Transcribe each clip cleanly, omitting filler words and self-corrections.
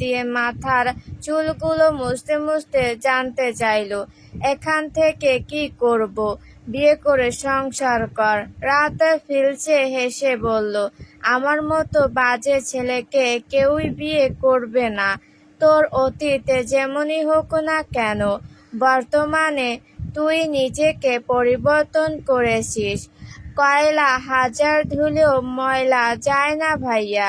দিয়ে মাথার চুলগুলো মুছতে মুছতে জানতে চাইল, এখান থেকে কি করব? বিয়ে করে সংসার কর। রাত ফিলছে হেসে বলল, আমার মতো বাজে ছেলেকে কেউই বিয়ে করবে না। তোর অতীতে যেমনই হোক না কেন, বর্তমানে তুই নিজেকে পরিবর্তন করেছিস। কয়লা হাজার ধুলেও ময়লা যায় না ভাইয়া।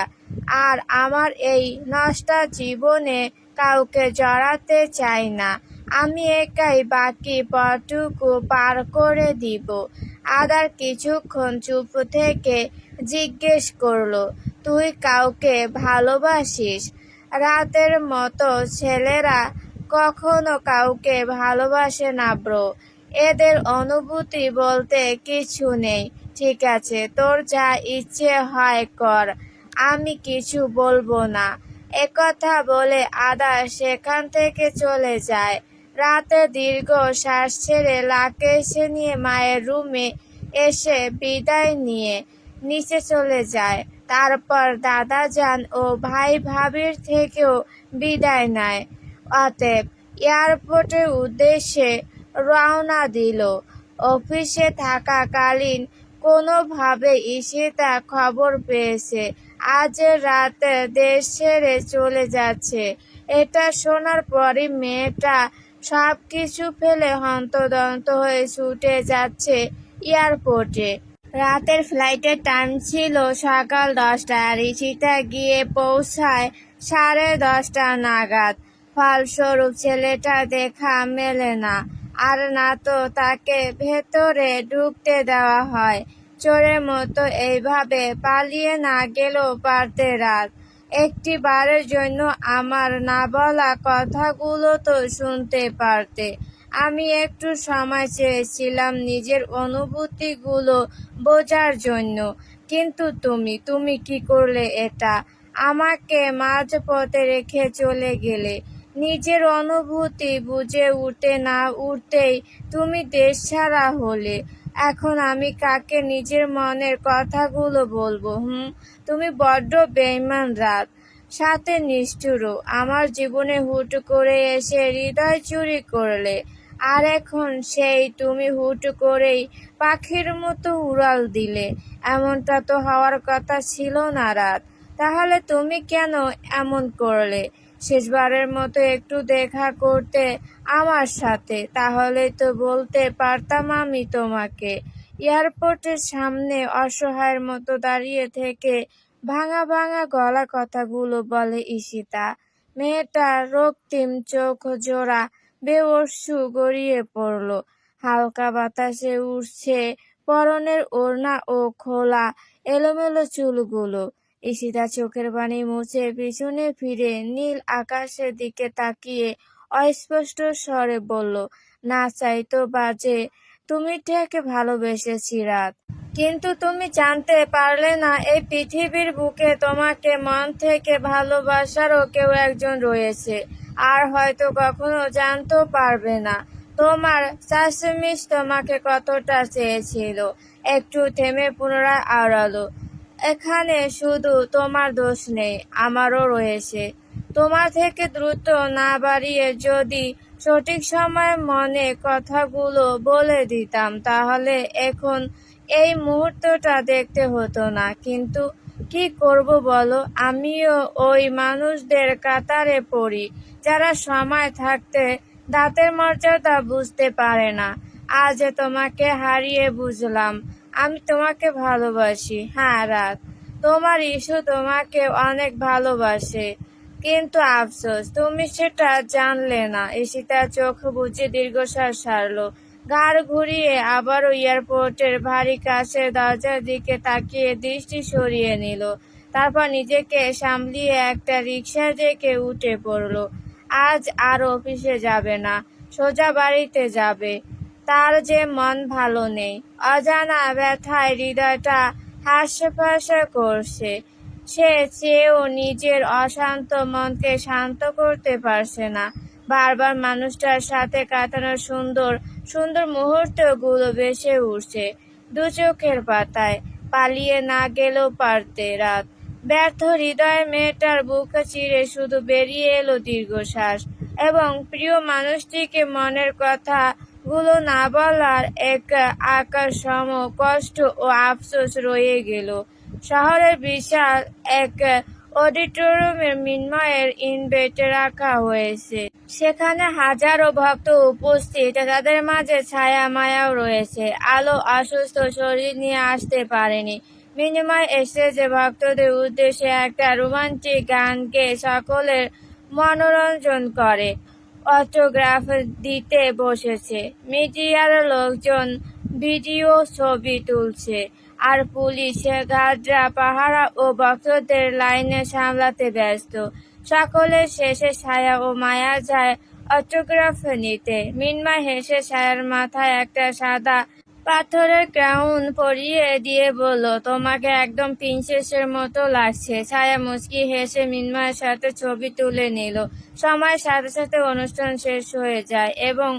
আর আমার এই নষ্টা জীবনে কাউকে জড়াতে চাই না। আমি একাই বাকি পথটুকু পার করে দিব। আদার কিছুক্ষণ চুপ থেকে জিজ্ঞেস করলো, তুই কাউকে ভালোবাসিস? রাতের মতো ছেলেরা কখনো কাউকে ভালোবাসে না ব্রো। এদের অনুভূতি বলতে কিছু নেই। ঠিক আছে, তোর যা ইচ্ছে হয় কর, আমি কিছু বলবো না। একথা বলে আদা সেখান থেকে চলে যায়। রাতে দীর্ঘ শ্বাস ছেড়ে লাকেশ নিয়ে মায়ের রুমে এসে বিদায় নিয়ে নিচে চলে যায়। তারপর দাদা যান ও ভাই ভাবির থেকেও বিদায় নেয়। অতএব এয়ারপোর্টের উদ্দেশ্যে রওনা দিল। অফিসে থাকাকালীন কোনোভাবে ঈশিতা খবর পেয়েছে আজ রাতে দেশ ছেড়ে চলে যাচ্ছে। এটা শোনার পরই মেয়েটা সব কিছু ফেলে হন্তদন্ত হয়ে ছুটে যাচ্ছে এয়ারপোর্টে। রাতের ফ্লাইটের টাইম ছিল সকাল 10টা। ঈশিতা গিয়ে পৌঁছায় 10:30 নাগাদ। ফলস্বরূপ ছেলেটা দেখা মেলে না, আর না তো তাকে ভেতরে ঢুকতে দেওয়া হয়। চোরের মতো এইভাবে পালিয়ে না গেলেও পারতে রাত। একটি বারের জন্য আমার না বলা কথাগুলো তো শুনতে পারতে। আমি একটু সময় চেয়েছিলাম নিজের অনুভূতিগুলো বোঝার জন্য, কিন্তু তুমি কি করলে এটা? আমাকে মাঝপথে রেখে চলে গেলে। নিজের অনুভূতি বুঝে উঠতে না উঠতেই তুমি দেশছাড়া হলে। এখন আমি কাকে নিজের মনের কথাগুলো বলবো? তুমি বড্ড বেঈমান রাত, সাথে নিষ্ঠুরও। আমার জীবনে হুট করে এসে হৃদয় চুরি করলে, আর এখন সেই তুমি হুট করেই পাখির মতো উড়াল দিলে। এমনটা তো হওয়ার কথা ছিল না রাত। তাহলে তুমি কেন এমন করলে? শেষবারের মতো একটু দেখা করতে আমার সাথে, তাহলে তো বলতে পারতাম আমি তোমাকে। এয়ারপোর্টের সামনে অসহায়ের মতো দাঁড়িয়ে থেকে ভাঙা ভাঙা গলা কথাগুলো বলে ঈশিতা। মেয়েটার রক্তিম চোখ জোড়া বেঅশ্রু গড়িয়ে পড়ল। হালকা বাতাসে উড়ছে পরনের ওড়না ও খোলা এলোমেলো চুলগুলো। ঈশিতা চোখের পানি মুছে পিছনে ফিরে নীল আকাশের দিকে তাকিয়ে অস্পষ্ট স্বরে বলল, না চাইতো বাজে তুমি ঠিক ভালোবেসেছি রাত। কিন্তু তুমি জানতে পারলে না এই পৃথিবীর বুকে তোমাকে মন থেকে ভালোবাসারও কেউ একজন রয়েছে, আর হয়তো কখনো জানতেও পারবে না তোমার চাচমিস তোমাকে কতটা চেয়েছিল। একটু থেমে পুনরায় আওড়ালো, এখানে শুধু তোমার দোষ নেই, আমারও রয়েছে। তোমার থেকে দ্রুত না বাড়িয়ে যদি সঠিক সময়ে মনে কথাগুলো বলে দিতাম, তাহলে এখন এই মুহূর্তটা দেখতে হতো না। কিন্তু কি করব বলো? আমিও ওই মানুষদের কাতারে পড়ি যারা সময় থাকতে দাঁতের মর্যাদা বুঝতে পারে না। আজ তোমাকে হারিয়ে বুঝলাম আমি তোমাকে ভালোবাসি। হ্যাঁ রাত, তোমার ইস্যু তোমাকে অনেক ভালোবাসে, কিন্তু আফসোস তুমি সেটা জানলে না। ঈশিতা চোখ বুজে দীর্ঘশ্বাস ছাড়ল। ঘাড় ঘুরিয়ে আবারও এয়ারপোর্টের ভারী কাছের দরজার দিকে তাকিয়ে দৃষ্টি সরিয়ে নিল। তারপর নিজেকে সামলিয়ে একটা রিকশা ডেকে উঠে পড়ল। আজ আর অফিসে যাবে না, সোজা বাড়িতে যাবে। তার যে মন ভালো নেই, অজানা ব্যথায় হৃদয়টা হাঁসফাঁস করছে। সে চেয়েও নিজের অশান্ত মনকে শান্ত করতে পারছে না। বারবার মানুষটার সাথে কাটানোর সুন্দর সুন্দর মুহূর্তগুলো ভেসে উঠছে দু চোখের পাতায়। পালিয়ে না গেলেও পারতে রাত, ব্যর্থ হৃদয়ের মেয়েটার বুক চিরে শুধু বেরিয়ে এলো দীর্ঘশ্বাস, এবং প্রিয় মানুষটিকে মনের কথা গুলো না বলার এক আকাশ সম কষ্ট ও আফসোস রয়ে গেল। শহরের বিশাল এক অডিটোরিয়ামের মিন্ময়ের ইনভাইটে রাখা হয়েছে। সেখানে হাজারো ভক্ত উপস্থিত, তাদের মাঝে ছায়া মায়াও রয়েছে। আলো অসুস্থ শরীর নিয়ে আসতে পারেনি। মিনিময় স্টেজে ভক্তদের উদ্দেশ্যে একটা রোমান্টিক গান গেয়ে সকলের মনোরঞ্জন করে অটোগ্রাফ দিতে বসেছে। মিডিয়ার লোকজন ভিডিও ছবি তুলছে, আর পুলিশ গার্ডরা পাহারা ও ভক্তদের লাইনে সামলাতে ব্যস্ত। সকলের শেষে ছায়া ও মায়া যায় অটোগ্রাফ নিতে। মিন্ময় হেসে ছায়ার মাথায় একটা সাদা পাথরের ক্রাউন পরিয়ে দিয়ে বলল, তোমাকে একদম প্রিন্সেসের মতো লাগছে। ছায়া মুচকি হেসে মিন্ময়ের সাথে ছবি তুলে নিল। সময়ের সাথে সাথে অনুষ্ঠান শেষ হয়ে যায় এবং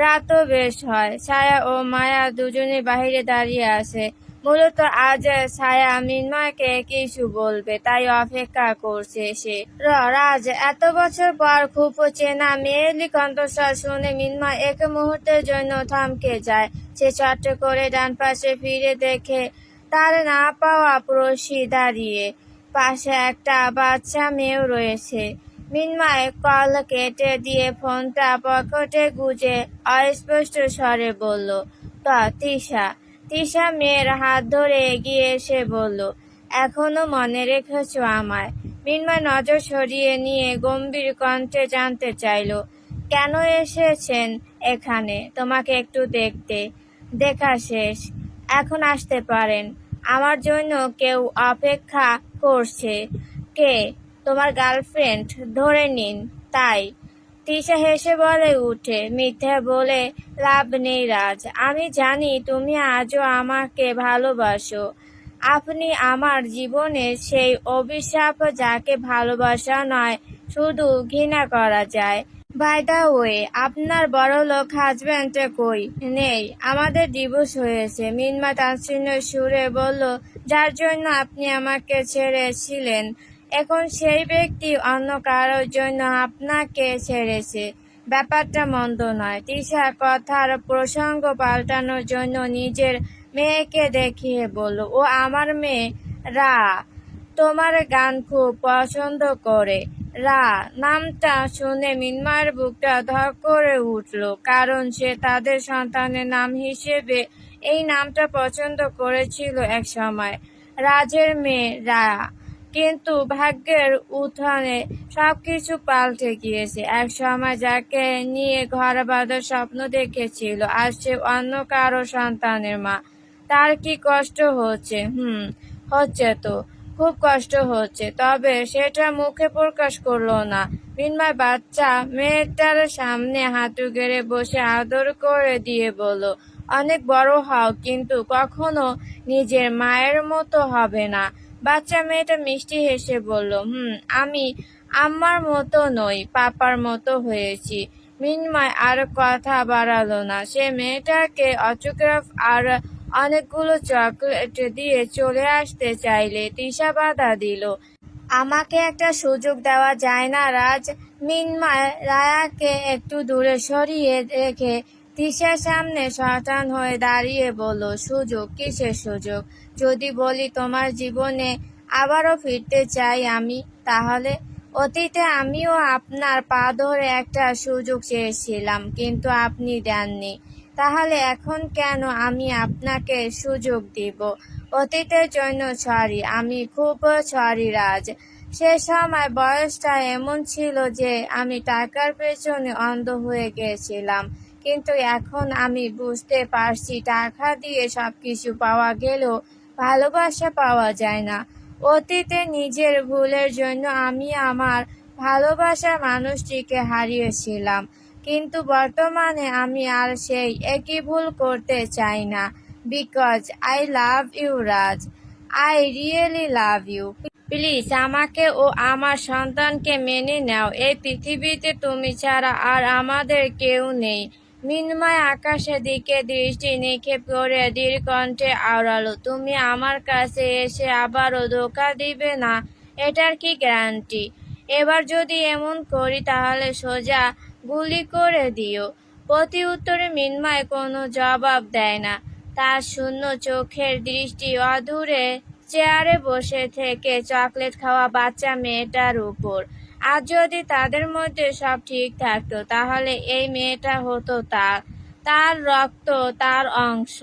রাতও বেশ হয়। ছায়া ও মায়া দুজনে বাহিরে দাঁড়িয়ে আছে। মূলত আজ ছায়া মিন্ময়কে কিছু বলবে, তাই অপেক্ষা করছে সে। রাজ এত বছর পর খুব চেনা মেয়েলি কণ্ঠস্বর শুনে মিন্ময় এক মুহূর্তের জন্য থমকে যায়। সে চট করে ডান পাশে ফিরে দেখে তার না পাওয়া পড়শি দাঁড়িয়ে। পাশে একটা বাচ্চা মেয়েও রয়েছে। মিন্ময় কল কেটে দিয়ে ফোনটা পকেটে গুজে অস্পষ্ট স্বরে বলল, তিশা। তিশা মেয়ের হাত ধরে এগিয়ে এসে বলল, এখনো মনে রেখেছ আমায়? মিন্ময় নজর সরিয়ে নিয়ে গম্ভীর কণ্ঠে জানতে চাইল, কেন এসেছেন এখানে? তোমাকে একটু দেখতে। দেখা শেষ, এখন আসতে পারেন। আমার জন্য কেউ অপেক্ষা করছে। কে? তোমার গার্লফ্রেন্ড ধরে নিন। তাই? তিশা হেসে বলে উঠে, মিথ্যে বলে লাভ নেই রাজ। আমি জানি তুমি আজও আমাকে ভালোবাসো। আপনি আমার জীবনের সেই অভিশাপ যাকে ভালোবাসা নয়, শুধু ঘৃণা করা যায়। বাই দ্য ওয়ে, আপনার বড়লোক হাজব্যান্ড কই? নেই, আমাদের ডিভোর্স হয়েছে। মিন্ময় তাচ্ছিল্য সুরে বলল, যার জন্য আপনি আমাকে ছেড়েছিলেন, এখন সেই ব্যক্তি অন্য কারোর জন্য আপনাকে ছেড়েছে। ব্যাপারটা মন্দ নয়। তিশা কথার প্রসঙ্গ পাল্টানোর জন্য নিজের মেয়েকে দেখিয়ে বলল, ও আমার মেয়ে রা। তোমার গান খুব পছন্দ করে। রা নামটা শুনে মিন্ময়ের বুকটা ধক করে উঠল, কারণ সে তাদের সন্তানের নাম হিসেবে এই নামটা পছন্দ করেছিল এক সময়, রাজের মেয়ে রা। কিন্তু ভাগ্যের উত্থানে সবকিছু পাল্টে গিয়েছে। এক সময় যাকে নিয়ে ঘর বাঁধার স্বপ্ন দেখেছিল, আজ সে অন্য কারো সন্তানের মা। তার কি কষ্ট হচ্ছে? হচ্ছে তো, খুব কষ্ট হচ্ছে, তবে সেটা মুখে প্রকাশ করলো না। মিন্ময় বাচ্চা মেয়েটার সামনে হাঁটু গেড়ে বসে আদর করে দিয়ে বলল, অনেক বড় হও, কিন্তু কখনো নিজের মায়ের মতো হবে না। বাচ্চা মেয়েটা মিষ্টি হেসে বলল, আমি আম্মার মতো নই, পাপার মতো হয়েছি। মিন্ময় আর কথা বাড়ালো না। সে মেয়েটাকে অটোগ্রাফ আর অনেকগুলো চকলেট দিয়ে চলে আসতে চাইলে তিশা বাধা দিল। আমাকে একটা সুযোগ দেওয়া যায় না রাজ? মিন্ময় রায়াকে একটু দূরে সরিয়ে রেখে তিশার সামনে শয়তান হয়ে দাঁড়িয়ে বলল, সুযোগ? কিসের সুযোগ? যদি বলি তোমার জীবনে আবারও ফিরতে চাই আমি, তাহলে? অতীতে আমিও আপনার পা ধরে একটা সুযোগ চেয়েছিলাম, কিন্তু আপনি দেননি। তাহলে এখন কেন আমি আপনাকে সুযোগ দিব? অতীতের জন্য সরি, আমি খুব সরি রাজ। সে সময় বয়সটা এমন ছিল যে আমি টাকার পেছনে অন্ধ হয়ে গেছিলাম, কিন্তু এখন আমি বুঝতে পারছি টাকা দিয়ে সবকিছু পাওয়া গেলেও ভালোবাসা পাওয়া যায় না। অতীতে নিজের ভুলের জন্য আমি আমার ভালোবাসার মানুষটিকে হারিয়েছিলাম, কিন্তু বর্তমানে আমি আর সেই একই ভুল করতে চাই না। Because I love you Raj, I really love you. Please আমাকে ও আমার সন্তানকে মেনে নাও। এই পৃথিবীতে তুমি ছাড়া আর আমাদের কেউ নেই। মিনময় আকাশের দিকে দৃষ্টি নিক্ষেপ করে দৃঢ় কণ্ঠে আওড়ালো, তুমি আমার কাছে এসে আবারও ধোঁকা দিবে না, এটার কি গ্যারান্টি? এবার যদি এমন করি তাহলে সোজা গুলি করে দিও। প্রতি উত্তরে মিনময় কোনো জবাব দেয় না। তার শূন্য চোখের দৃষ্টি অদূরে চেয়ারে বসে থেকে চকলেট খাওয়া বাচ্চা মেয়েটার উপর। আজ যদি তাদের মধ্যে সব ঠিক থাকতো তাহলে এই মেয়েটা হতো তার রক্ত, তার অংশ,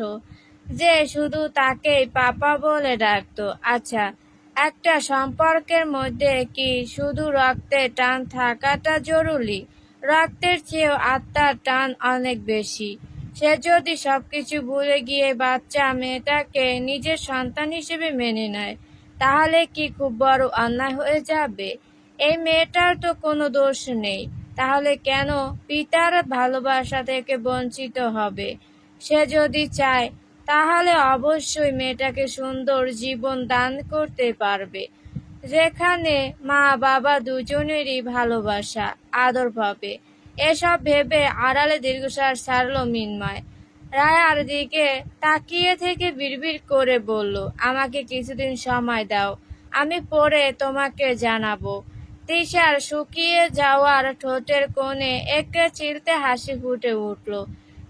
যে শুধু তাকেই পাপা বলে ডাকতো। আচ্ছা, একটা সম্পর্কের মধ্যে কি শুধু রক্তের টান থাকাটা জরুরি? রক্তের চেয়েও আত্মার টান অনেক বেশি। সে যদি সবকিছু ভুলে গিয়ে বাচ্চা মেয়েটাকে নিজের সন্তান হিসেবে মেনে নেয় তাহলে কি খুব বড় অন্যায় হয়ে যাবে? এই মেয়েটার তো কোনো দোষ নেই, তাহলে কেন পিতার ভালোবাসা থেকে বঞ্চিত হবে? সে যদি চায় তাহলে অবশ্যই মেয়েটাকে সুন্দর জীবন দান করতে পারবে, যেখানে মা বাবা দুজনেরই ভালোবাসা, আদর পাবে। এসব ভেবে আড়ালে দীর্ঘশ্বাস ছাড়ল মিনময়। রায়ার দিকে তাকিয়ে থেকে বিড়বিড় করে বলল, আমাকে কিছুদিন সময় দাও, আমি পরে তোমাকে জানাবো। তিশার শুকিয়ে যাওয়ার ঠোঁটের কোণে একটা চিলতে হাসি ফুটে উঠল।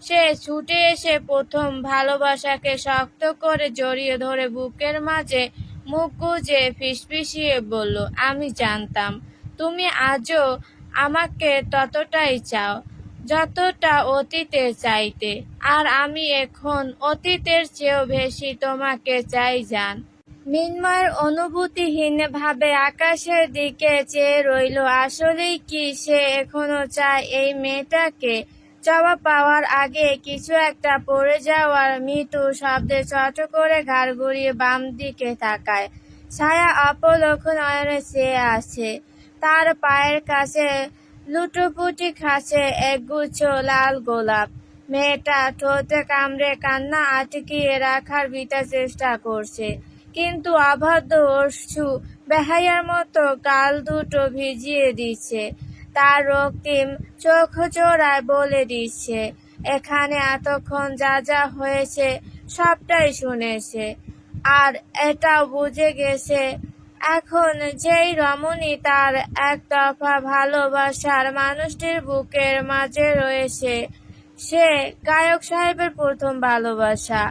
সে ছুটে এসে প্রথম ভালোবাসাকে শক্ত করে জড়িয়ে ধরে বুকের মাঝে মুখ গুজে ফিসফিসিয়ে বলল, আমি জানতাম তুমি আজও আমাকে ততটাই চাও যতটা অতীতে চাইতে, আর আমি এখন অতীতের চেয়েও বেশি তোমাকে চাই জান। মিনময়ের অনুভূতিহীন ভাবে আকাশের দিকে চেয়ে রইল। আসলেই কি সে এখনো চায় এই মেয়েটাকে? জবাব পাওয়ার আগে কিছু একটা পড়ে যাওয়ার মৃদু শব্দে চট করে ঘাড় ঘুরিয়ে বাম দিকে তাকায়। ছায়া অপলক নয়নে চেয়ে আছে। তার পায়ের কাছে লুটোপুটি খাচ্ছে একগুচ্ছ লাল গোলাপ। মেয়েটা ঠোঁটে কামড়ে কান্না আটকিয়ে রাখার বৃথা চেষ্টা করছে, কিন্তু অবাধ্য অশ্রু বেহাইয়ার মতো গাল দুটো ভিজিয়ে দিচ্ছে। তার রক্তিম চোখ জোড়ায় বলে দিচ্ছে, এখানে এতক্ষণ যা যা হয়েছে সবটাই শুনেছে, আর এটাও বুঝে গেছে এখন যেই রমণী তার একতরফা ভালোবাসার মানুষটির বুকের মাঝে রয়েছে সে গায়ক সাহেবের প্রথম ভালোবাসা।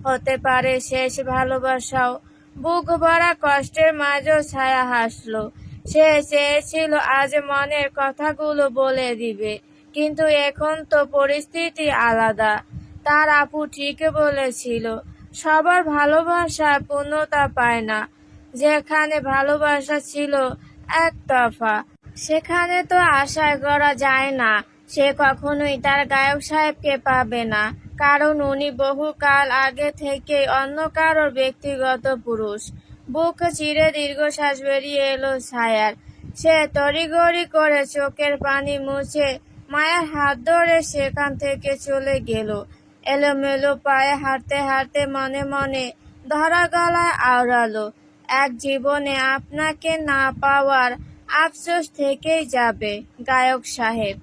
হতে পারে শেষ ভালোবাসাও। বুক ভরা কষ্টের মাঝেও ছায়া হাসলো। সে চেয়েছিল আজ মনের কথাগুলো বলে দিবে, কিন্তু এখন তো পরিস্থিতি আলাদা। তার আপু ঠিক বলেছিল, সবার ভালোবাসা পূর্ণতা পায় না। যেখানে ভালোবাসা ছিল একতরফা সেখানে তো আশা করা যায় না সে কখনোই তার গায়ক সাহেবকে পাবে না, কারণ উনি বহুকাল আগে থেকেই অন্য কারোর ব্যক্তিগত পুরুষ। বুক চিরে দীর্ঘশ্বাস বেরিয়ে এলো ছায়ার। সে তড়িঘড়ি করে চোখের পানি মুছে মায়ের হাত ধরে সেখান থেকে চলে গেল। এলোমেলো পায়ে হাঁটতে হাঁটতে মনে মনে ধরা গলায় আওড়ালো, এক জীবনে আপনাকে না পাওয়ার আফসোস থেকেই যাবে গায়ক সাহেব।